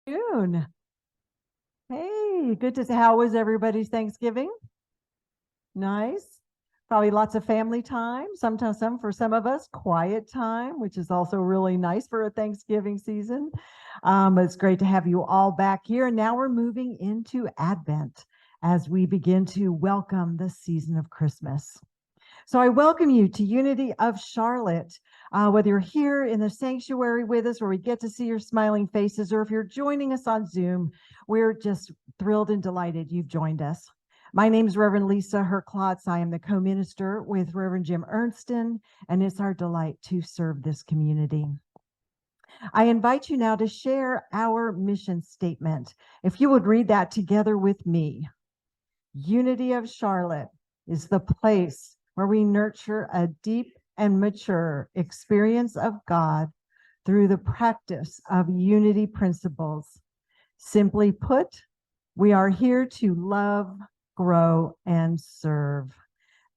June. Hey, good to see. How was everybody's Thanksgiving? Nice. Probably lots of family time. Sometimes for some of us, quiet time, which is also really nice for a Thanksgiving season. It's great to have you all back here. And now we're moving into Advent as we begin to welcome the season of Christmas. So I welcome you to Unity of Charlotte. Whether you're here in the sanctuary with us, where we get to see your smiling faces, or if you're joining us on Zoom, we're just thrilled and delighted you've joined us. My name is Reverend Lisa Herklotz. I am the co-minister with Reverend Jim Ernstsen, and it's our delight to serve this community. I invite you now to share our mission statement. If you would read that together with me. Unity of Charlotte is the place where we nurture a deep and mature experience of God through the practice of unity principles. Simply put, we are here to love, grow, and serve.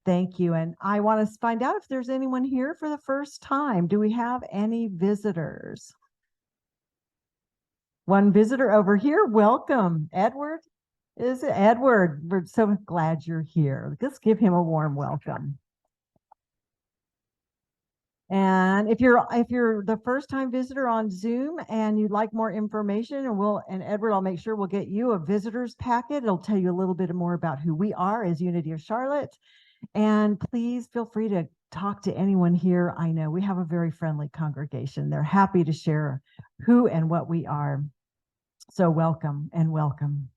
Thank you. And I want to find out if there's anyone here for the first time. Do we have any visitors? One visitor over here. Welcome, Edward. Is it Edward? We're so glad you're here. Let's give him a warm welcome. And if you're the first time visitor on Zoom and you'd like more information, and Edward, I'll make sure we'll get you a visitor's packet. It'll tell you a little bit more about who we are as Unity of Charlotte. And please feel free to talk to anyone here. I know we have a very friendly congregation. They're happy to share who and what we are. So welcome and welcome.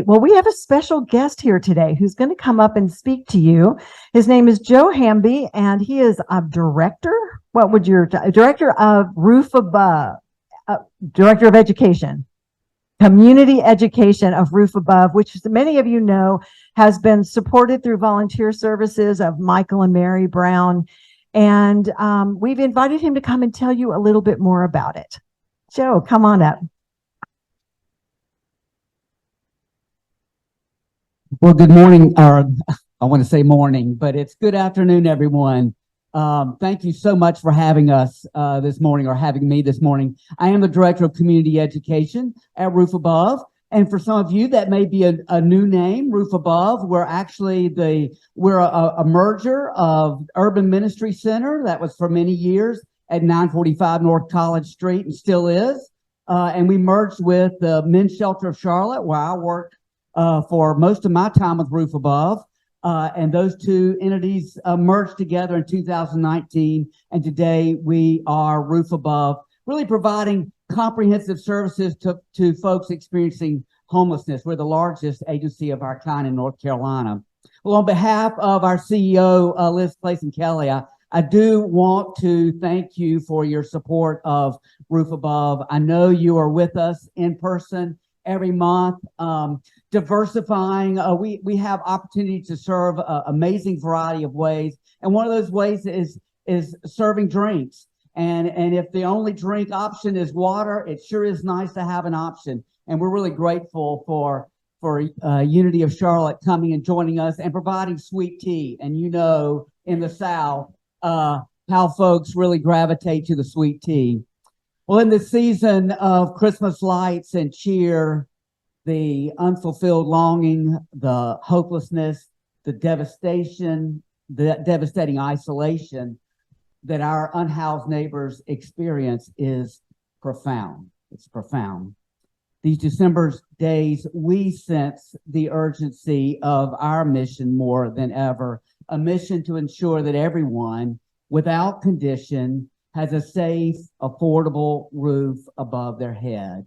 Well, we have a special guest here today who's going to come up and speak to you. His name is Joe Hamby, and he is a director. What would your director of Roof Above, director of education, community education of Roof Above, which many of you know has been supported through volunteer services of Michael and Mary Brown. And we've invited him to come and tell you a little bit more about it. Joe, come on up. Well, good morning, or I want to say morning, but it's good afternoon, everyone. Thank you so much for having us this morning, or having me this morning. I am the Director of Community Education at Roof Above. And for some of you, that may be a new name, Roof Above. We're actually we're a merger of Urban Ministry Center that was for many years at 945 North College Street and still is. And we merged with the Men's Shelter of Charlotte, where I worked for most of my time with Roof Above, and those two entities merged together in 2019, and today we are Roof Above, really providing comprehensive services to folks experiencing homelessness. We're the largest agency of our kind in North Carolina. Well, on behalf of our CEO, Liz Clayson Kelly, I do want to thank you for your support of Roof Above. I know you are with us in person every month, diversifying. We have opportunity to serve an amazing variety of ways, and one of those ways is serving drinks. And if the only drink option is water, it sure is nice to have an option. And we're really grateful for Unity of Charlotte coming and joining us and providing sweet tea. And you know, in the South, how folks really gravitate to the sweet tea. Well, in the season of Christmas lights and cheer, the unfulfilled longing, the hopelessness, the devastation, the devastating isolation that our unhoused neighbors experience is profound. It's profound. These December days, we sense the urgency of our mission more than ever, a mission to ensure that everyone, without condition, has a safe, affordable roof above their head.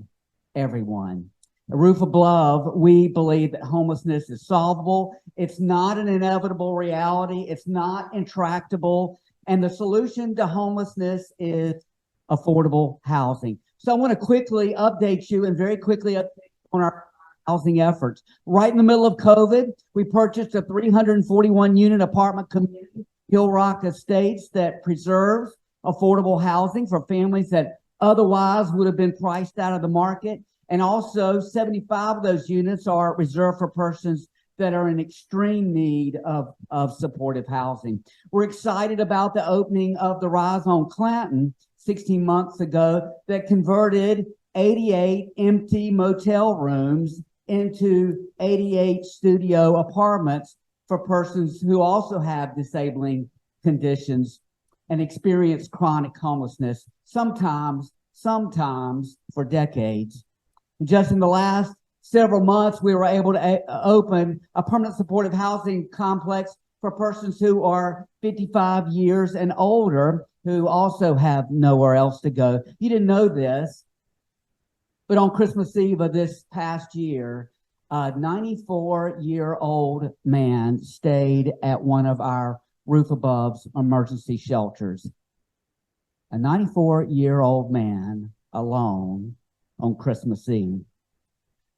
Everyone. A roof above, we believe that homelessness is solvable. It's not an inevitable reality. It's not intractable. And the solution to homelessness is affordable housing. So I want to quickly update you and very quickly update you on our housing efforts. Right in the middle of COVID, we purchased a 341 unit apartment community, Hill Rock Estates, that preserves affordable housing for families that otherwise would have been priced out of the market. And also 75 of those units are reserved for persons that are in extreme need of supportive housing. We're excited about the opening of the Rise on Clanton 16 months ago that converted 88 empty motel rooms into 88 studio apartments for persons who also have disabling conditions and experience chronic homelessness, sometimes for decades. Just in the last several months, we were able to open a permanent supportive housing complex for persons who are 55 years and older who also have nowhere else to go. You didn't know this, but on Christmas Eve of this past year, a 94-year-old man stayed at one of our roof above's emergency shelters. A 94-year-old man alone on Christmas Eve.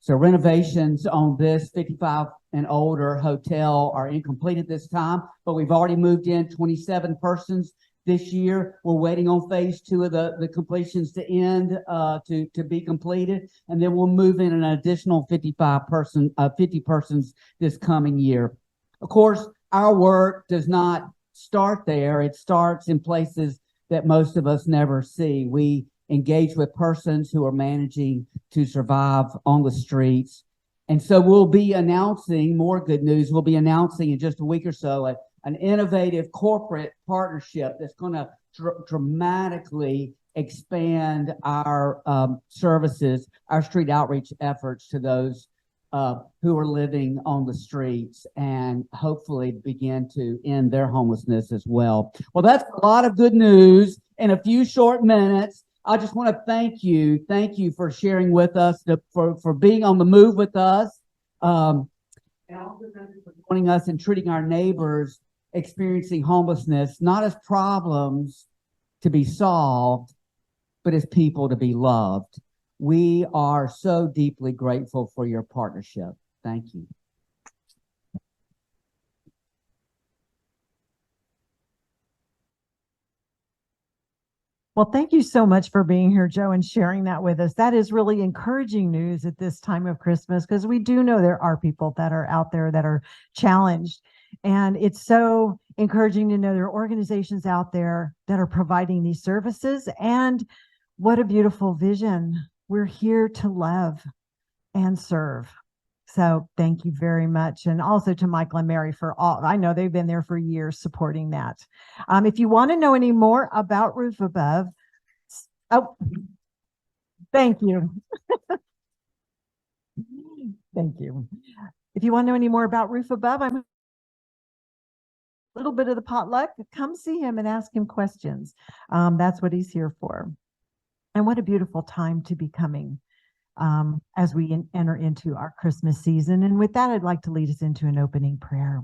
So renovations on this 55 and older hotel are incomplete at this time, but we've already moved in 27 persons this year. We're waiting on phase 2 of the completions to end, to be completed, and then we'll move in an additional 50 persons this coming year. Of course, our work does not start there. It starts in places that most of us never see. We engage with persons who are managing to survive on the streets. And so we'll be announcing more good news. We'll be announcing in just a week or so an innovative corporate partnership that's going to dramatically expand our services, our street outreach efforts to those who are living on the streets, and hopefully begin to end their homelessness as well. Well, that's a lot of good news in a few short minutes. I just want to thank you. Thank you for sharing with us, for being on the move with us, and also thank you for joining us and treating our neighbors experiencing homelessness not as problems to be solved, but as people to be loved. We are so deeply grateful for your partnership. Thank you. Well, thank you so much for being here, Joe, and sharing that with us. That is really encouraging news at this time of Christmas, because we do know there are people that are out there that are challenged. And it's so encouraging to know there are organizations out there that are providing these services. And what a beautiful vision. We're here to love and serve. So thank you very much. And also to Michael and Mary for all, I know they've been there for years supporting that. If you want to know any more about Roof Above, oh, thank you. Thank you. If you want to know any more about Roof Above, I'm a little bit of the potluck. Come see him and ask him questions. That's what he's here for. And what a beautiful time to be coming as we enter into our Christmas season. And with that, I'd like to lead us into an opening prayer.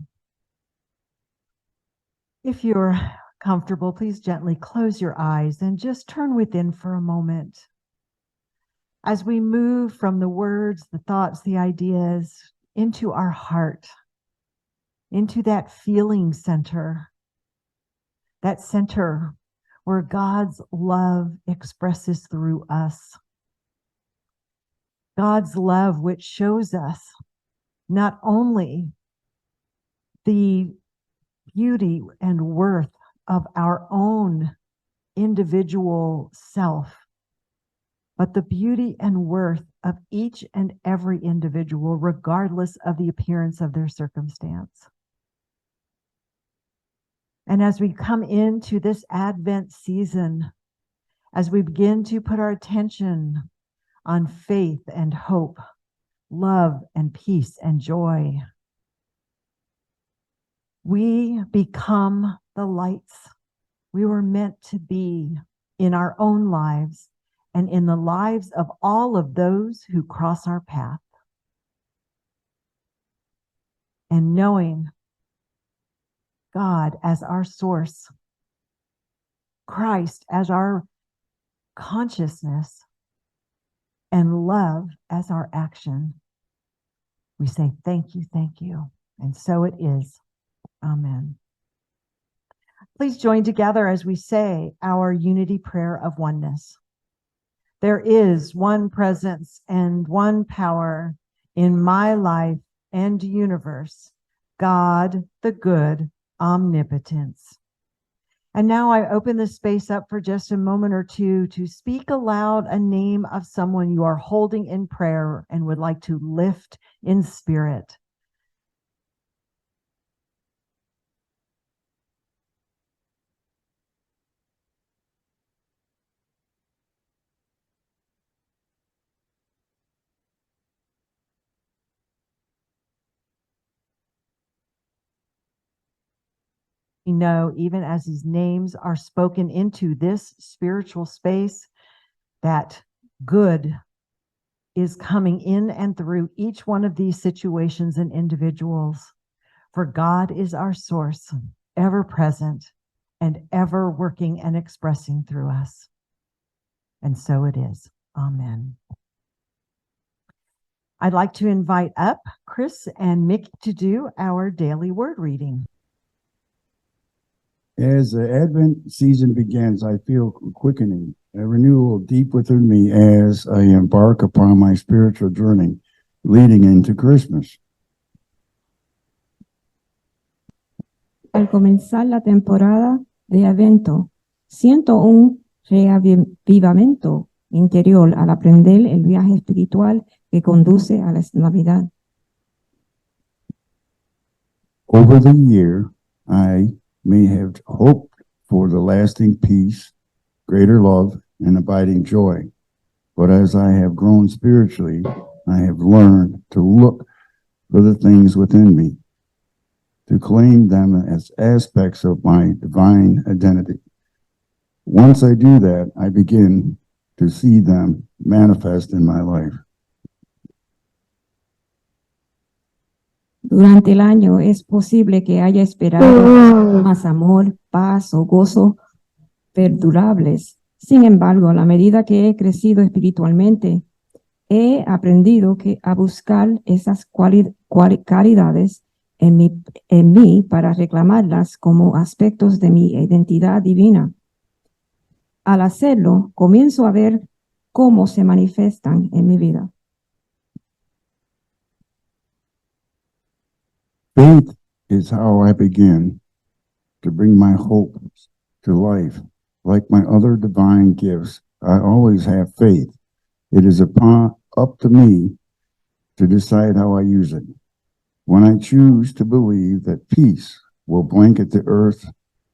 If you're comfortable, please gently close your eyes and just turn within for a moment. As we move from the words, the thoughts, the ideas into our heart, into that feeling center, that center where God's love expresses through us. God's love, which shows us not only the beauty and worth of our own individual self, but the beauty and worth of each and every individual, regardless of the appearance of their circumstance. And as we come into this Advent season, as we begin to put our attention on faith and hope, love and peace and joy, we become the lights we were meant to be in our own lives and in the lives of all of those who cross our path. And knowing God as our source, Christ as our consciousness, and love as our action, we say thank you, and so it is. Amen. Please join together as we say our unity prayer of oneness. There is one presence and one power in my life and universe, God the good omnipotence. And now I open the space up for just a moment or two to speak aloud a name of someone you are holding in prayer and would like to lift in spirit. We know, even as these names are spoken into this spiritual space, that good is coming in and through each one of these situations and individuals. For God is our source, ever present and ever working and expressing through us. And so it is. Amen. I'd like to invite up Chris and Mick to do our daily word reading. As the Advent season begins, I feel quickening, a renewal deep within me as I embark upon my spiritual journey leading into Christmas. Al comenzar la temporada de Adviento, siento un reavivamiento interior al aprender el viaje espiritual que conduce a la Navidad. Over the year, I may have hoped for the lasting peace, greater love, and abiding joy. But as I have grown spiritually, I have learned to look for the things within me, to claim them as aspects of my divine identity. Once I do that, I begin to see them manifest in my life. Durante el año es posible que haya esperado más amor, paz o gozo perdurables. Sin embargo, a la medida que he crecido espiritualmente, he aprendido a buscar esas cualidades en mí para reclamarlas como aspectos de mi identidad divina. Al hacerlo, comienzo a ver cómo se manifiestan en mi vida. Faith is how I begin to bring my hope to life. Like my other divine gifts, I always have faith. It is up to me to decide how I use it. When I choose to believe that peace will blanket the earth,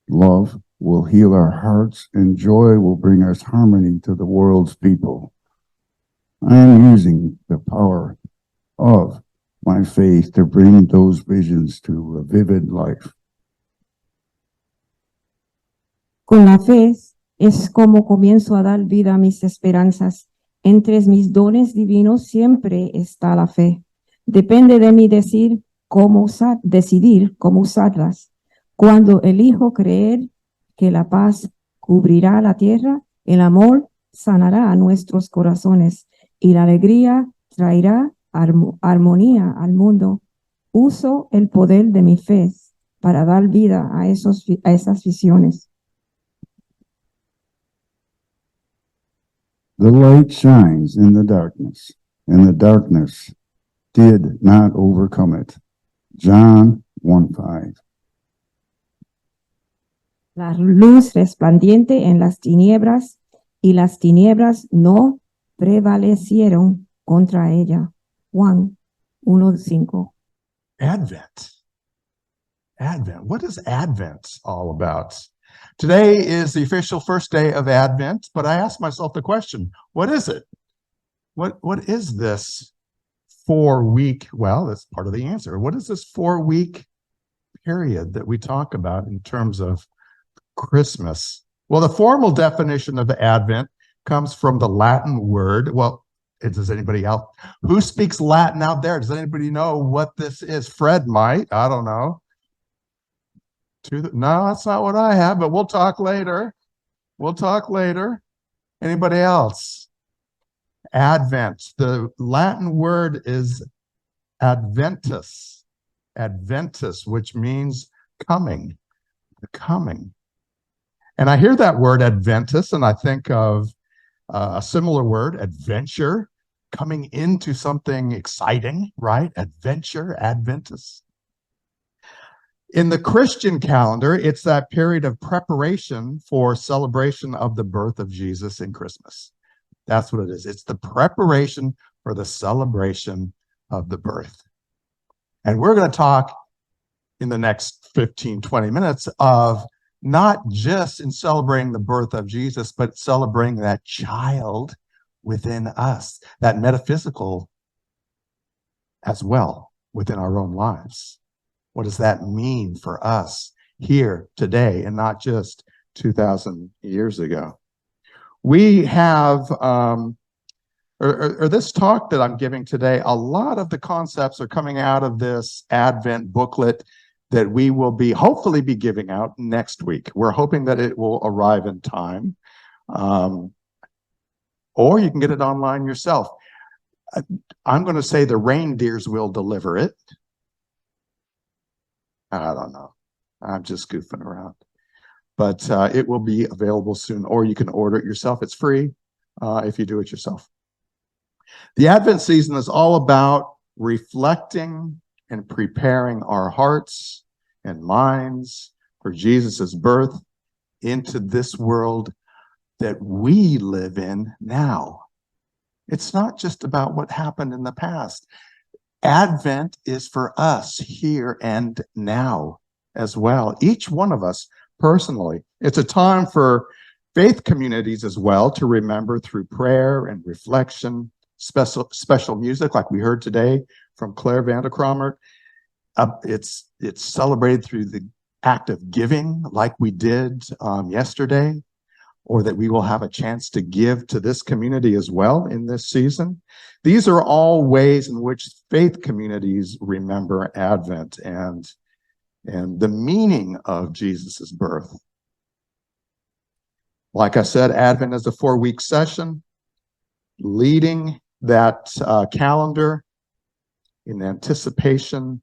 love will heal our hearts, and joy will bring us harmony to the world's people, I am using the power of my faith to bring those visions to a vivid life. Con la fe es como comienzo a dar vida a mis esperanzas. Entre mis dones divinos siempre está la fe. Depende de mí decidir cómo usarlas. Cuando elijo creer que la paz cubrirá la tierra, el amor sanará a nuestros corazones y la alegría traerá armonía al mundo, uso el poder de mi fe para dar vida a esas visiones. The light shines in the darkness, and the darkness did not overcome it. John 1:5. La luz resplandiente en las tinieblas, y las tinieblas no prevalecieron contra ella. Juan 1:5. Advent. Advent. What is Advent all about? Today is the official first day of Advent, but I asked myself the question, what is it? What is this 4-week? Well, that's part of the answer. What is this 4-week period that we talk about in terms of Christmas? Well, the formal definition of Advent comes from the Latin word. Well, does anybody else who speaks Latin out there? Does anybody know what this is? Fred might. I don't know. No, that's not what I have, but we'll talk later. We'll talk later. Anybody else? Advent. The Latin word is adventus. Adventus, which means coming. Coming. And I hear that word adventus, and I think of a similar word, adventure, coming into something exciting, right? Adventure, adventus. In the Christian calendar, it's that period of preparation for celebration of the birth of Jesus in Christmas. That's what it is. It's the preparation for the celebration of the birth. And we're going to talk in the next 15, 20 minutes of not just in celebrating the birth of Jesus, but celebrating that child within us, that metaphysical as well within our own lives. What does that mean for us here today and not just 2,000 years ago? We have, or this talk that I'm giving today, a lot of the concepts are coming out of this Advent booklet that we will hopefully be giving out next week. We're hoping that it will arrive in time. Or you can get it online yourself. I'm going to say the reindeers will deliver it. I don't know. I'm just goofing around. But it will be available soon, or you can order it yourself. It's free if you do it yourself. The Advent season is all about reflecting and preparing our hearts and minds for Jesus's birth into this world that we live in now. It's not just about what happened in the past. Advent is for us here and now as well. Each one of us personally. It's a time for faith communities as well to remember through prayer and reflection, special music like we heard today from Claire Vanderkramer. It's celebrated through the act of giving like we did yesterday, or that we will have a chance to give to this community as well in this season. These are all ways in which faith communities remember Advent and the meaning of Jesus's birth. Like I said, Advent is a 4-week session, leading that calendar in anticipation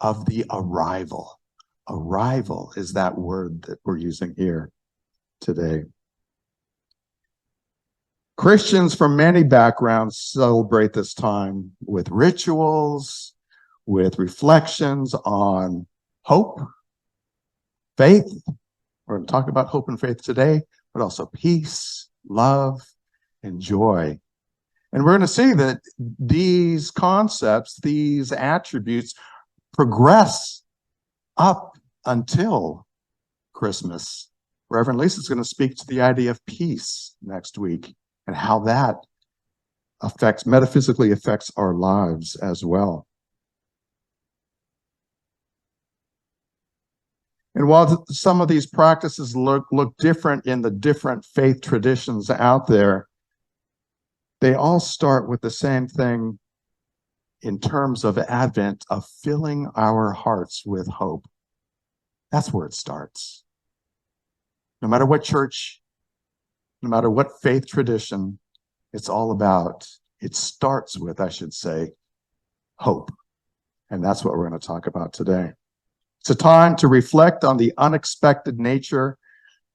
of the arrival. Arrival is that word that we're using here today. Christians from many backgrounds celebrate this time with rituals, with reflections on hope, faith. We're going to talk about hope and faith today, but also peace, love, and joy. And we're going to see that these concepts, these attributes progress up until Christmas. Reverend Lisa's going to speak to the idea of peace next week and how that metaphysically affects our lives as well. And while some of these practices look different in the different faith traditions out there, they all start with the same thing in terms of Advent, of filling our hearts with hope. That's where it starts. No matter what church, no matter what faith tradition, it's all about, it starts with, I should say, hope. And that's what we're going to talk about today. It's a time to reflect on the unexpected nature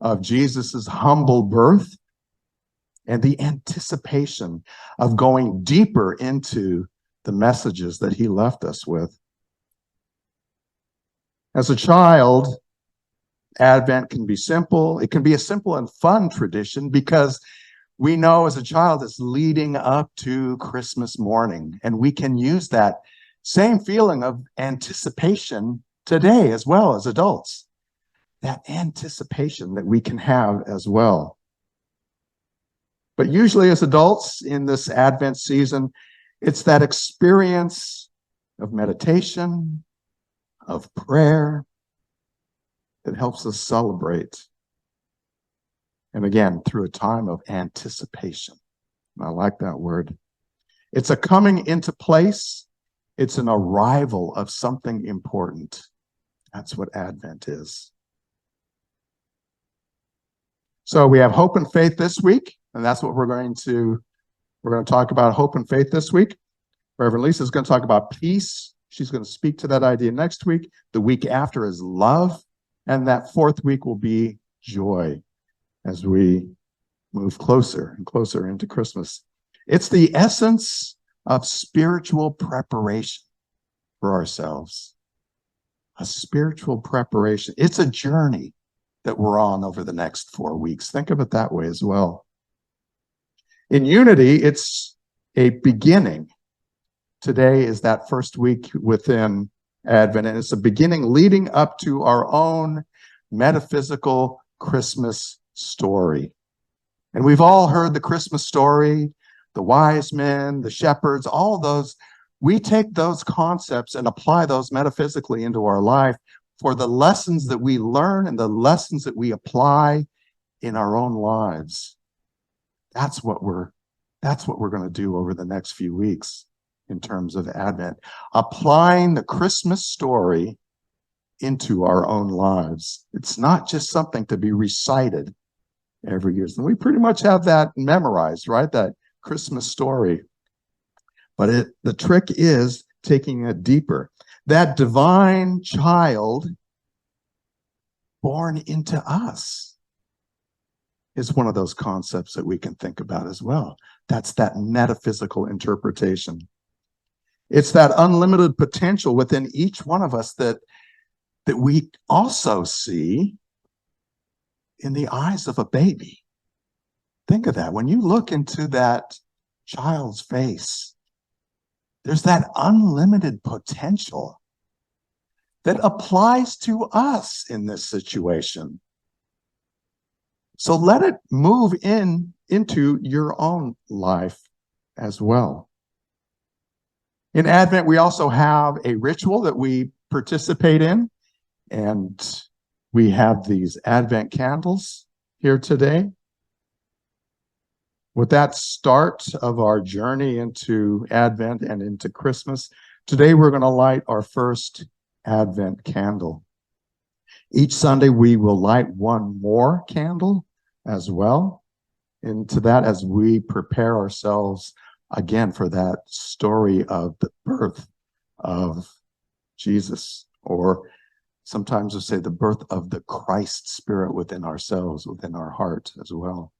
of Jesus's humble birth and the anticipation of going deeper into the messages that he left us with. As a child, Advent can be simple. It can be a simple and fun tradition because we know as a child it's leading up to Christmas morning, and we can use that same feeling of anticipation today as well as adults. That anticipation that we can have as well. But usually as adults in this Advent season, it's that experience of meditation, of prayer, that helps us celebrate. And again, through a time of anticipation. I like that word. It's a coming into place. It's an arrival of something important. That's what Advent is. So we have hope and faith this week, and that's what we're going to talk about, hope and faith this week. Reverend Lisa is going to talk about peace. She's going to speak to that idea next week. The week after is love. And that fourth week will be joy as we move closer and closer into Christmas. It's the essence of spiritual preparation for ourselves. a spiritual preparation. It's a journey that we're on over the next 4 weeks. Think of it that way as well. In unity, it's a beginning. Today is that first week within Advent, and it's a beginning leading up to our own metaphysical Christmas story. And we've all heard the Christmas story, the wise men, the shepherds, all those. We take those concepts and apply those metaphysically into our life for the lessons that we learn and the lessons that we apply in our own lives. That's what we're going to do over the next few weeks in terms of Advent, applying the Christmas story into our own lives. It's not just something to be recited every year. And we pretty much have that memorized, right? That Christmas story. But the trick is taking it deeper. That divine child born into us is one of those concepts that we can think about as well. That's that metaphysical interpretation. It's that unlimited potential within each one of us that we also see in the eyes of a baby. Think of that. When you look into that child's face, there's that unlimited potential that applies to us in this situation. So let it move into your own life as well. In Advent, we also have a ritual that we participate in, and we have these Advent candles here today. With that start of our journey into Advent and into Christmas, today we're going to light our first Advent candle. Each Sunday, we will light one more candle as well into that as we prepare ourselves again for that story of the birth of Jesus, or sometimes we'll say the birth of the Christ Spirit within ourselves, within our heart as well.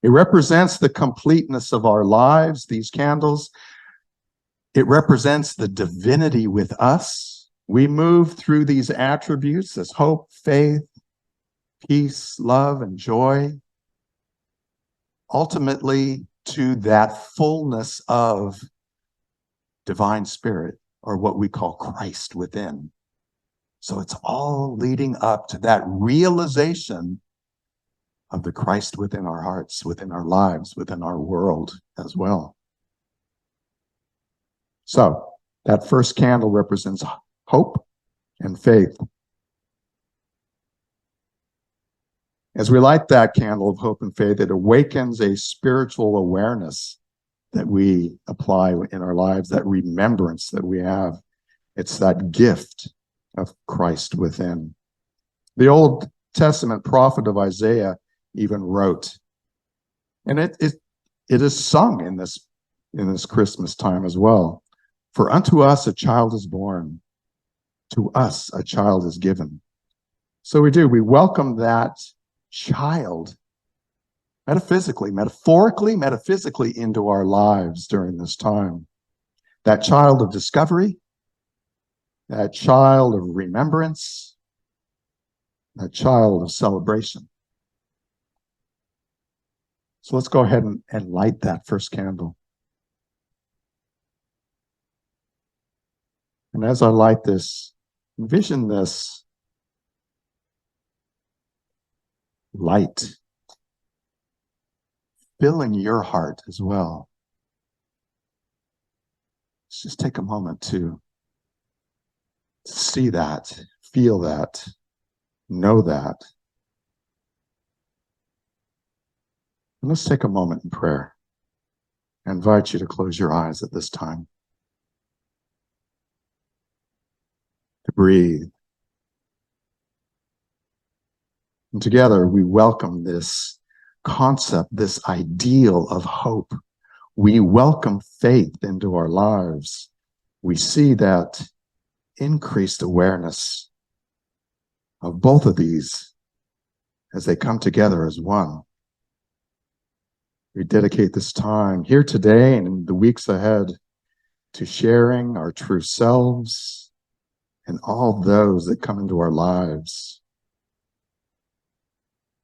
It represents the completeness of our lives, these candles. It represents the divinity with us. We move through these attributes as hope, faith, peace, love, and joy, ultimately to that fullness of divine spirit, or what we call Christ within. So it's all leading up to that realization of the Christ within our hearts, within our lives, within our world as well. So that first candle represents hope and faith. As we light that candle of hope and faith, it awakens a spiritual awareness that we apply in our lives, that remembrance that we have. It's that gift of Christ within. The Old Testament prophet of Isaiah even wrote, and it is sung in this Christmas time as well. For unto us a child is born, to us a child is given. So we welcome that child metaphorically, metaphysically into our lives during this time. That child of discovery, that child of remembrance, that child of celebration. So let's go ahead and light that first candle. And as I light this, envision this light filling your heart as well. Let's just take a moment to see that, feel that, know that. And let's take a moment in prayer. I invite you to close your eyes at this time, to breathe. And together we welcome this concept, this ideal of hope. We welcome faith into our lives. We see that increased awareness of both of these as they come together as one. We dedicate this time here today and in the weeks ahead to sharing our true selves, and all those that come into our lives.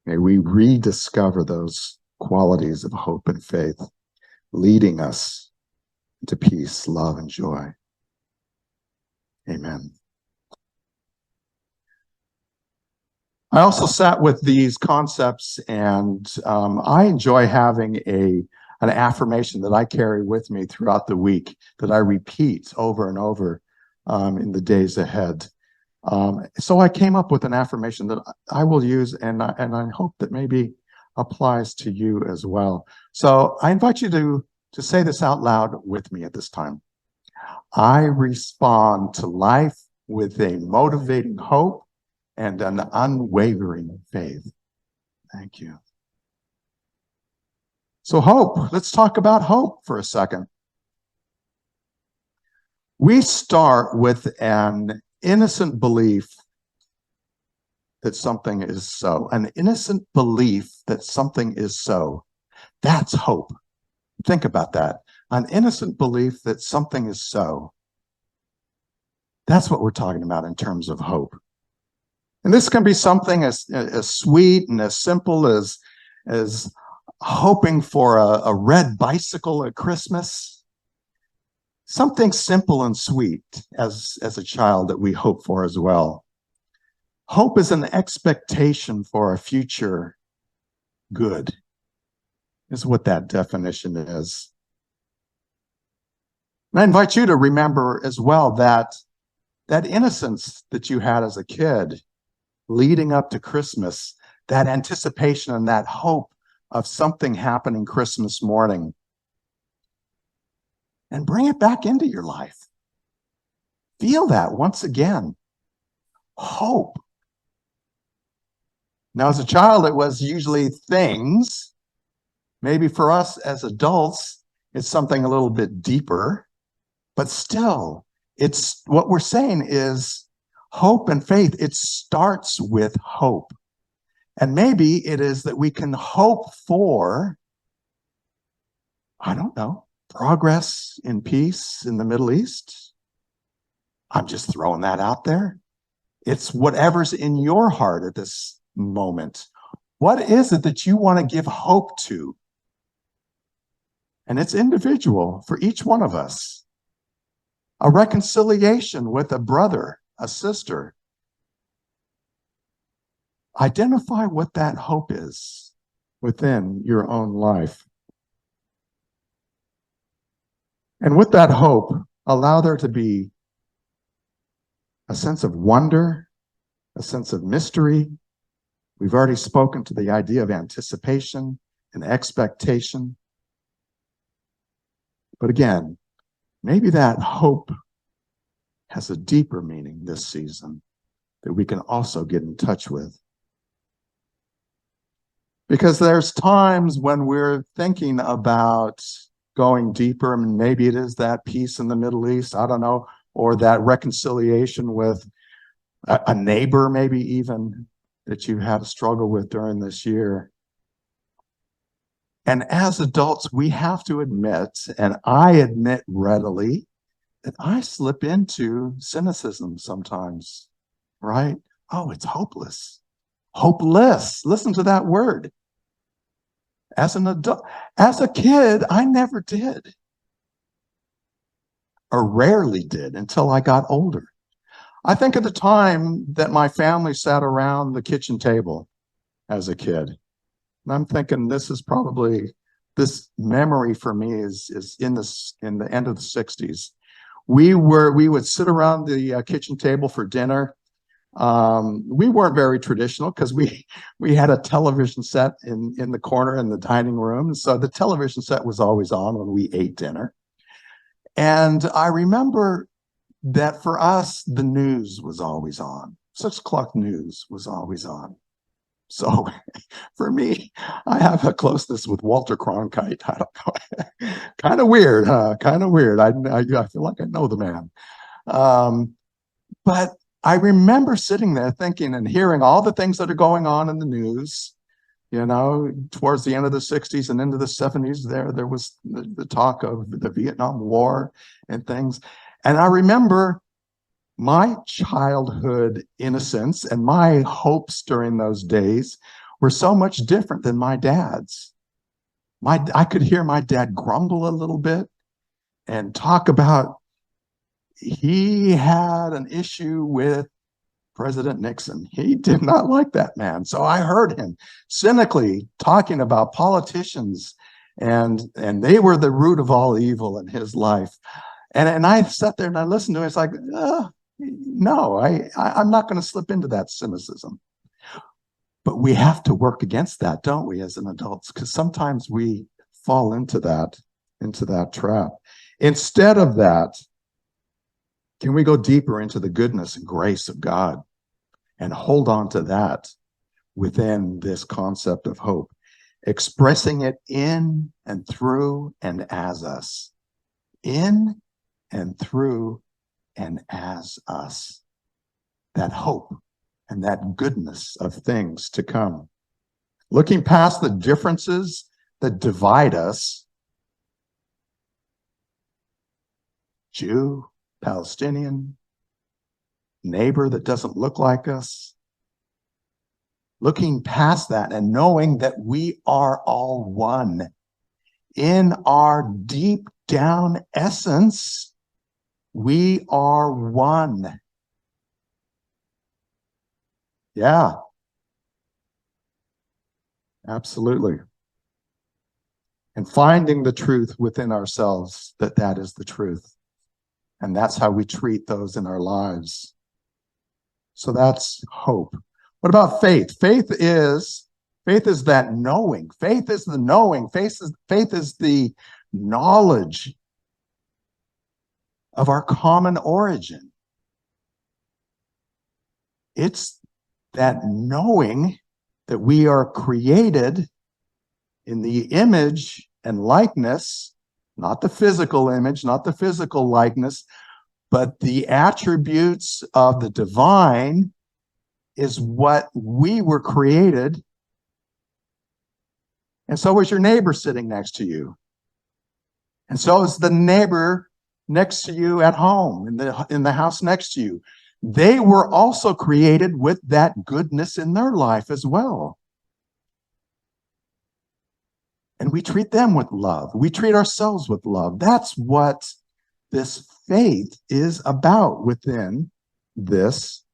May we rediscover those qualities of hope and faith, leading us to peace, love, and joy. Amen. I also sat with these concepts, and I enjoy having an affirmation that I carry with me throughout the week that I repeat over and over in the days ahead. So I came up with an affirmation that I will use, and I hope that maybe applies to you as well. So I invite you to say this out loud with me at this time. I respond to life with a motivating hope and an unwavering faith. Thank you. So hope, let's talk about hope for a second. We start with an innocent belief that something is so. An innocent belief that something is so. That's hope. Think about that. An innocent belief that something is so. That's what we're talking about in terms of hope. And this can be something as sweet and as simple as hoping for a red bicycle at Christmas. Something simple and sweet as a child that we hope for as well. Hope is an expectation for a future good, is what that definition is. And I invite you to remember as well that innocence that you had as a kid leading up to Christmas, that anticipation and that hope of something happening Christmas morning. And bring it back into your life. Feel that once again. Hope. Now, as a child, it was usually things. Maybe for us as adults, it's something a little bit deeper. But still, it's what we're saying is hope and faith. It starts with hope. And maybe it is that we can hope for, I don't know, progress in peace in the Middle East. I'm just throwing that out there. It's whatever's in your heart at this moment. What is it that you want to give hope to? And it's individual for each one of us. A reconciliation with a brother, a sister. Identify what that hope is within your own life. And with that hope, allow there to be a sense of wonder, a sense of mystery. We've already spoken to the idea of anticipation and expectation. But again, maybe that hope has a deeper meaning this season that we can also get in touch with. Because there's times when we're thinking about going deeper, and maybe it is that peace in the Middle East, I don't know, or that reconciliation with a neighbor, maybe even, that you had a struggle with during this year. And as adults, we have to admit, and I admit readily, that I slip into cynicism sometimes, right? Oh, it's hopeless. Hopeless. Listen to that word. As an adult, as a kid, I never did. Or rarely did until I got older. I think of the time that my family sat around the kitchen table as a kid. And I'm thinking this memory for me is in the end of the 60s. We would sit around the kitchen table for dinner. We weren't very traditional because we had a television set in the corner in the dining room. So the television set was always on when we ate dinner. And I remember that for us, the news was always on. 6 o'clock news was always on. So for me, I have a closeness with Walter Cronkite. I don't know. Kind of weird, huh? Kind of weird. I feel like I know the man. But I remember sitting there thinking and hearing all the things that are going on in the news. You know, towards the end of the 60s and into the 70s, there was the talk of the Vietnam War and things. And I remember My childhood innocence and my hopes during those days were so much different than my dad's. I could hear my dad grumble a little bit and talk about he had an issue with President Nixon. He did not like that man. So I heard him cynically talking about politicians and they were the root of all evil in his life. And I sat there and I listened to it. It's like, no, I'm not going to slip into that cynicism. But we have to work against that, don't we, as an adults? Because sometimes we fall into that trap. Instead of that, can we go deeper into the goodness and grace of God and hold on to that within this concept of hope, expressing it in and through and as us, in and through and as us, that hope and that goodness of things to come. Looking past the differences that divide us, Jew, Palestinian, neighbor that doesn't look like us, looking past that and knowing that we are all one. In our deep down essence, we are one. Yeah, absolutely. And finding the truth within ourselves, that is the truth. And that's how we treat those in our lives. So that's hope. What about faith? Faith is that knowing. Faith is the knowing. Faith is the knowledge of our common origin. It's that knowing that we are created in the image and likeness, not the physical image, not the physical likeness, but the attributes of the divine is what we were created. And so is your neighbor sitting next to you. And so is the neighbor next to you at home, in the house next to you. They were also created with that goodness in their life as well. And we treat them with love. We treat ourselves with love. That's what this faith is about within this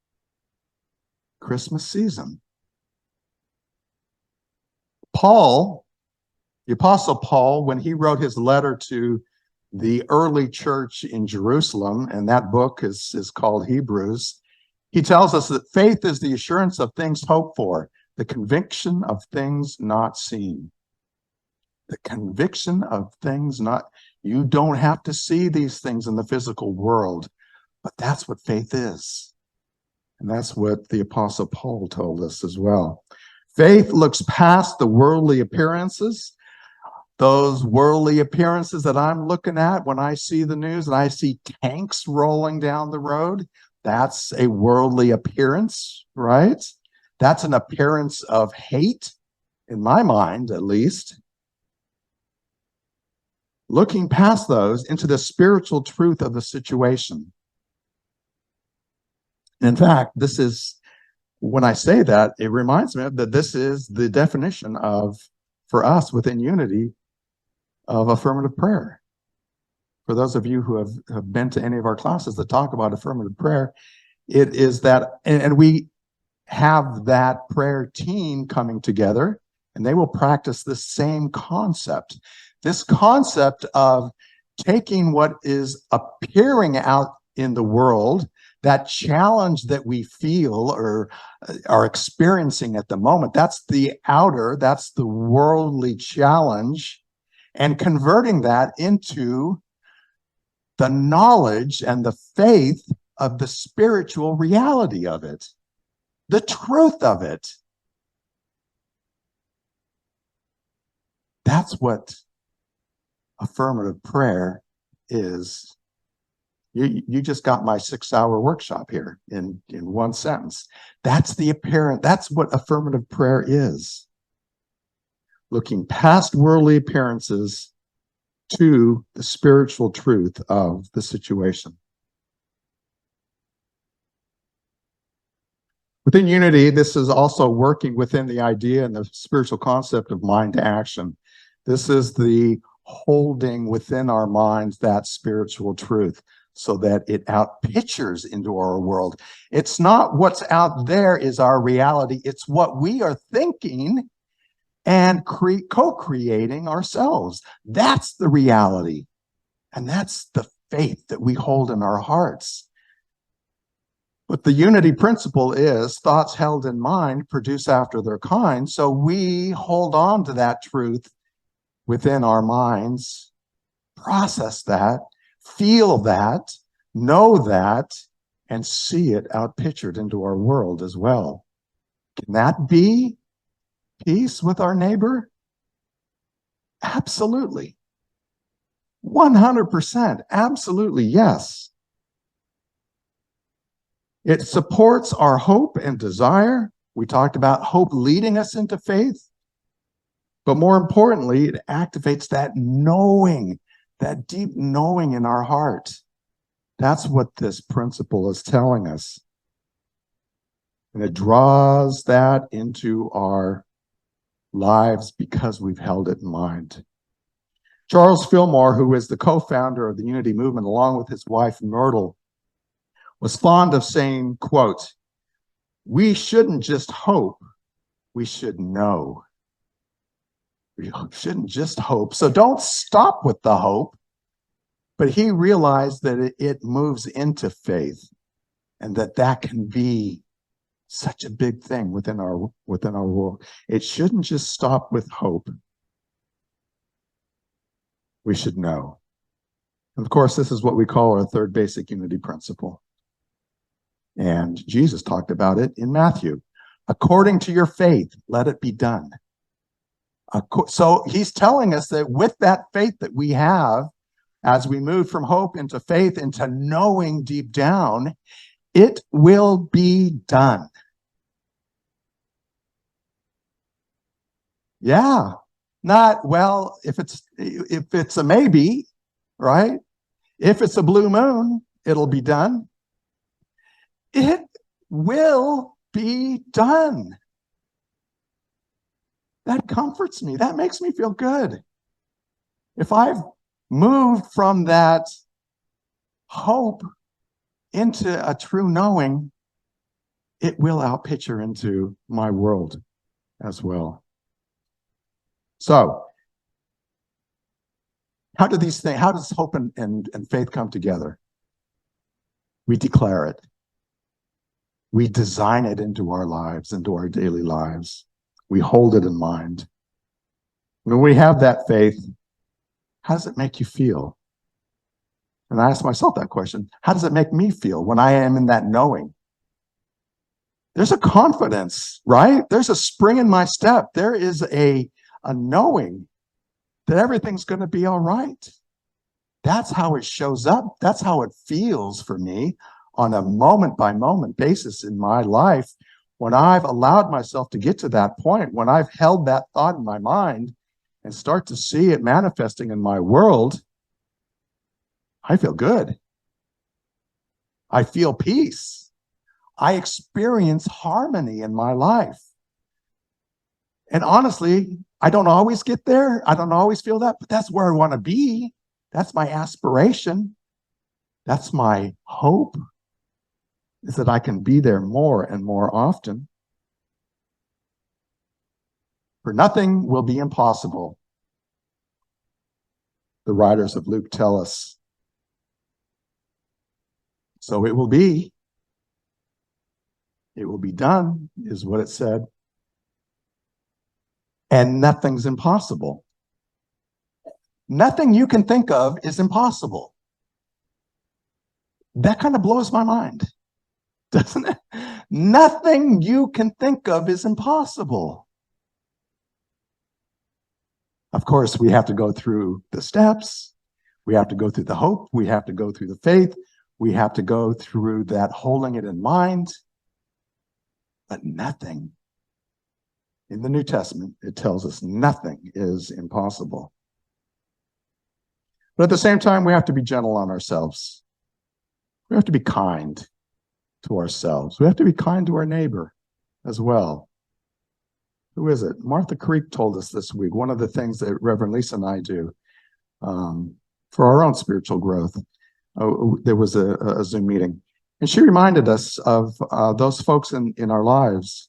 Christmas season. Paul, the Apostle Paul, when he wrote his letter to the early church in Jerusalem, and that book is called Hebrews, he tells us that faith is the assurance of things hoped for, the conviction of things not seen. The conviction of things not, you don't have to see these things in the physical world, but that's what faith is. And that's what the Apostle Paul told us as well. Faith looks past the worldly appearances, those worldly appearances that I'm looking at when I see the news and I see tanks rolling down the road. That's a worldly appearance, right? That's an appearance of hate, in my mind, at least. Looking past those into the spiritual truth of the situation. In fact, this is, when I say that, it reminds me that this is the definition of, for us within Unity, of affirmative prayer. For those of you who have been to any of our classes that talk about affirmative prayer, it is that, and we have that prayer team coming together, and they will practice the same concept. This concept of taking what is appearing out in the world, that challenge that we feel or are experiencing at the moment, that's the outer, that's the worldly challenge, and converting that into the knowledge and the faith of the spiritual reality of it, the truth of it. That's what affirmative prayer is. You just got my 6-hour workshop here in one sentence. That's the apparent, that's what affirmative prayer is. Looking past worldly appearances to the spiritual truth of the situation. Within unity, this is also working within the idea and the spiritual concept of mind action. This is the holding within our minds that spiritual truth so that it outpictures into our world. It's not what's out there is our reality. It's what we are thinking and co-creating ourselves. That's the reality. And that's the faith that we hold in our hearts. But the unity principle is thoughts held in mind produce after their kind. So we hold on to that truth within our minds, process that, feel that, know that, and see it outpictured into our world as well. Can that be peace with our neighbor? Absolutely. 100%. Absolutely, yes. It supports our hope and desire. We talked about hope leading us into faith. But more importantly, it activates that knowing, that deep knowing in our heart. That's what this principle is telling us. And it draws that into our lives because we've held it in mind. Charles Fillmore, who is the co-founder of the Unity Movement, along with his wife, Myrtle, was fond of saying, quote, "We shouldn't just hope, we should know." We shouldn't just hope. So don't stop with the hope. But he realized that it moves into faith and that can be such a big thing within our world. It shouldn't just stop with hope. We should know. And of course, this is what we call our third basic unity principle. And Jesus talked about it in Matthew. According to your faith, let it be done. So he's telling us that with that faith that we have, as we move from hope into faith, into knowing deep down, it will be done. Yeah. Not, well, if it's a maybe, right? If it's a blue moon, it'll be done. It will be done. That comforts me. That makes me feel good. If I've moved from that hope into a true knowing, it will outpicture into my world as well. So, how does hope and faith come together? We declare it. We design it into our lives, into our daily lives. We hold it in mind. When we have that faith, how does it make you feel? And I ask myself that question. How does it make me feel when I am in that knowing? There's a confidence, right? There's a spring in my step. There is a knowing that everything's going to be all right. That's how it shows up. That's how it feels for me on a moment-by-moment basis in my life. When I've allowed myself to get to that point, when I've held that thought in my mind and start to see it manifesting in my world, I feel good. I feel peace. I experience harmony in my life. And honestly, I don't always get there. I don't always feel that, but that's where I want to be. That's my aspiration. That's my hope, is that I can be there more and more often. For nothing will be impossible. The writers of Luke tell us. So it will be. It will be done, is what it said. And nothing's impossible. Nothing you can think of is impossible. That kind of blows my mind, doesn't it? Nothing you can think of is impossible. Of course, we have to go through the steps. We have to go through the hope. We have to go through the faith. We have to go through that holding it in mind. But nothing, in the New Testament, it tells us nothing is impossible. But at the same time, we have to be gentle on ourselves. We have to be kind to ourselves. We have to be kind to our neighbor. as well. Who is it? Martha Creek told us this week, one of the things that Reverend Lisa and I do for our own spiritual growth. There was a Zoom meeting, and she reminded us of those folks in our lives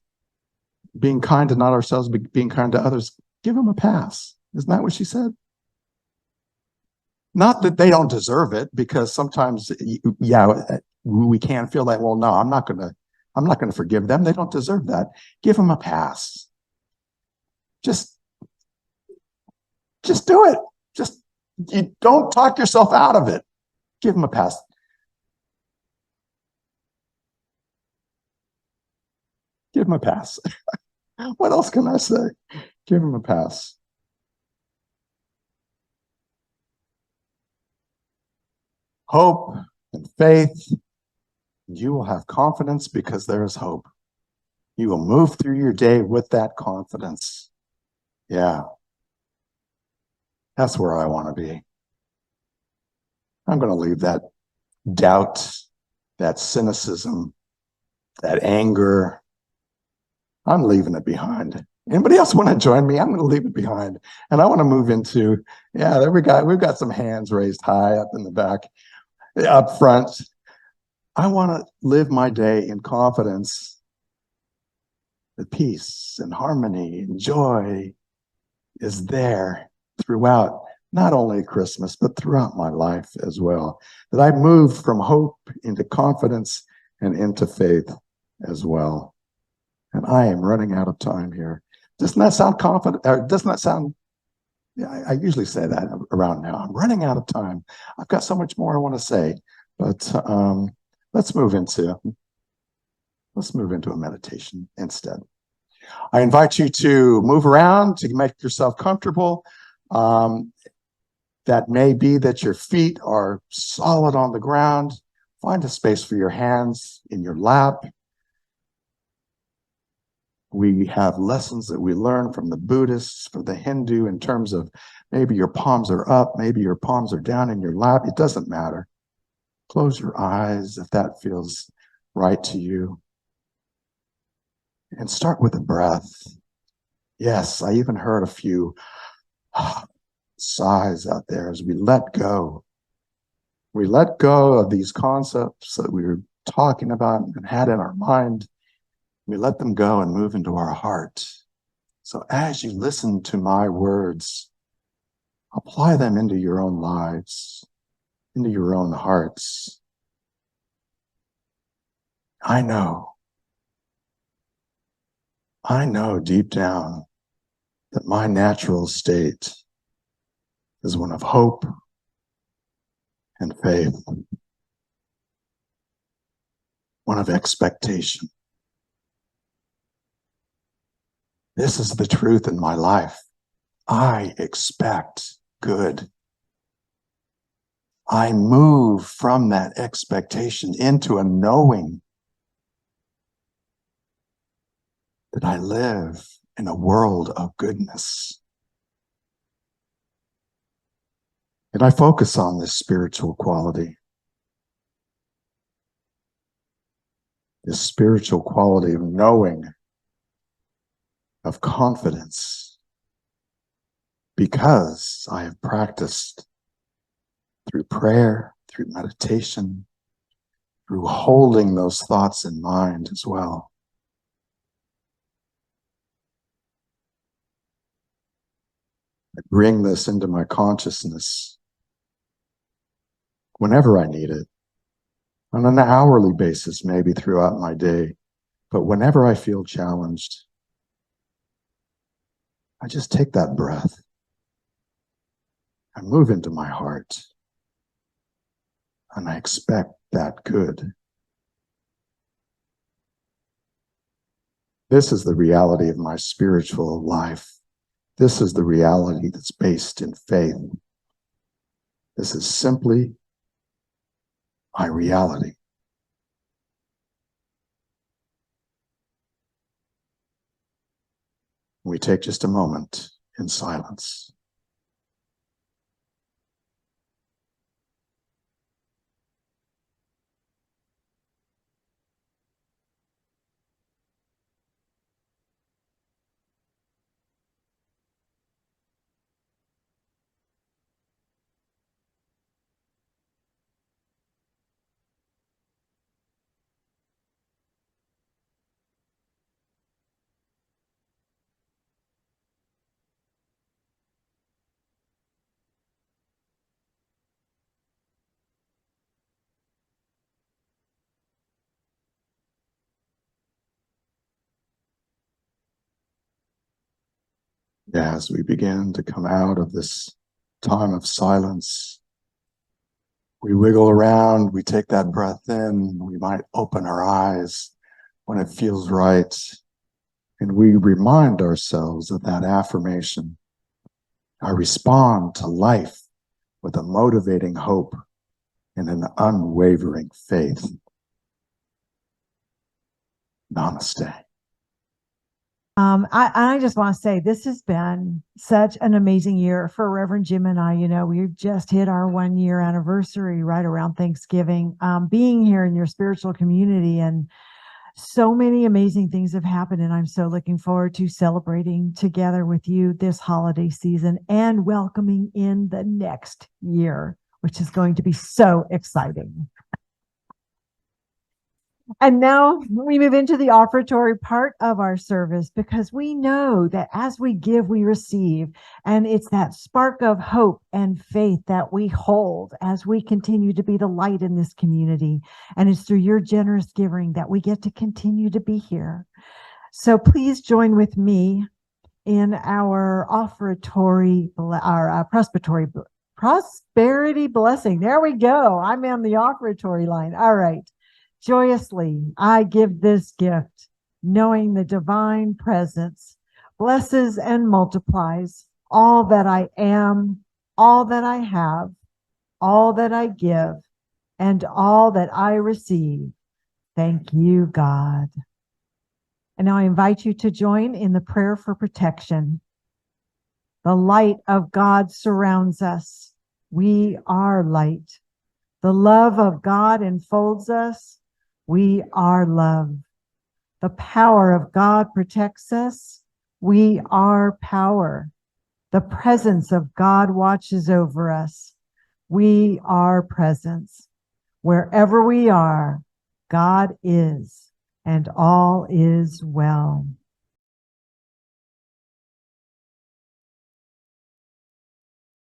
being kind to not ourselves, but being kind to others. Give them a pass. Isn't that what she said? Not that they don't deserve it, because sometimes, yeah, we can feel like, well, no, I'm not gonna forgive them. They don't deserve that. Give them a pass. Just do it. You don't talk yourself out of it. Give them a pass. Give them a pass. What else can I say? Give them a pass. Hope and faith. You will have confidence because there is hope. You will move through your day with that confidence. Yeah. That's where I want to be. I'm going to leave that doubt, that cynicism, that anger. I'm leaving it behind. Anybody else want to join me? I'm going to leave it behind. And I want to move into, yeah, there we go. We've got some hands raised high up in the back, up front. I want to live my day in confidence that peace and harmony and joy is there throughout, not only Christmas, but throughout my life as well. That I move from hope into confidence and into faith as well. And I am running out of time here. Doesn't that sound confident? Or doesn't that sound, yeah, I usually say that around now. I'm running out of time. I've got so much more I want to say, but let's move into a meditation instead. I invite you to move around, to make yourself comfortable. That may be that your feet are solid on the ground. Find a space for your hands in your lap. We have lessons that we learn from the Buddhists, from the Hindu, in terms of maybe your palms are up, maybe your palms are down in your lap. It doesn't matter. Close your eyes if that feels right to you. And start with a breath. Yes, I even heard a few sighs out there as we let go. We let go of these concepts that we were talking about and had in our mind. We let them go and move into our heart. So as you listen to my words, apply them into your own lives, into your own hearts. I know deep down that my natural state is one of hope and faith, one of expectation. This is the truth in my life. I expect good. I move from that expectation into a knowing that I live in a world of goodness. And I focus on this spiritual quality. This spiritual quality of knowing, of confidence, because I have practiced through prayer, through meditation, through holding those thoughts in mind as well. I bring this into my consciousness whenever I need it, on an hourly basis, maybe throughout my day. But whenever I feel challenged, I just take that breath. I move into my heart. And I expect that good. This is the reality of my spiritual life. This is the reality that's based in faith. This is simply my reality. We take just a moment in silence. As we begin to come out of this time of silence, we wiggle around, we take that breath in, we might open our eyes when it feels right, and we remind ourselves of that affirmation. I respond to life with a motivating hope and an unwavering faith. Namaste. I just want to say this has been such an amazing year for Reverend Jim and I. You know, we've just hit our 1 year anniversary right around Thanksgiving, being here in your spiritual community, and so many amazing things have happened. And I'm so looking forward to celebrating together with you this holiday season and welcoming in the next year, which is going to be so exciting. And now we move into the offertory part of our service, because we know that as we give, we receive. And it's that spark of hope and faith that we hold as we continue to be the light in this community. And it's through your generous giving that we get to continue to be here. So please join with me in our offertory, our prosperity blessing. There we go. I'm on the offertory line. All right. Joyously, I give this gift, knowing the divine presence blesses and multiplies all that I am, all that I have, all that I give, and all that I receive. Thank you, God. And now I invite you to join in the prayer for protection. The light of God surrounds us. We are light. The love of God enfolds us. We are love. The power of God protects us. We are power. The presence of God watches over us. We are presence. Wherever we are, God is, and all is well.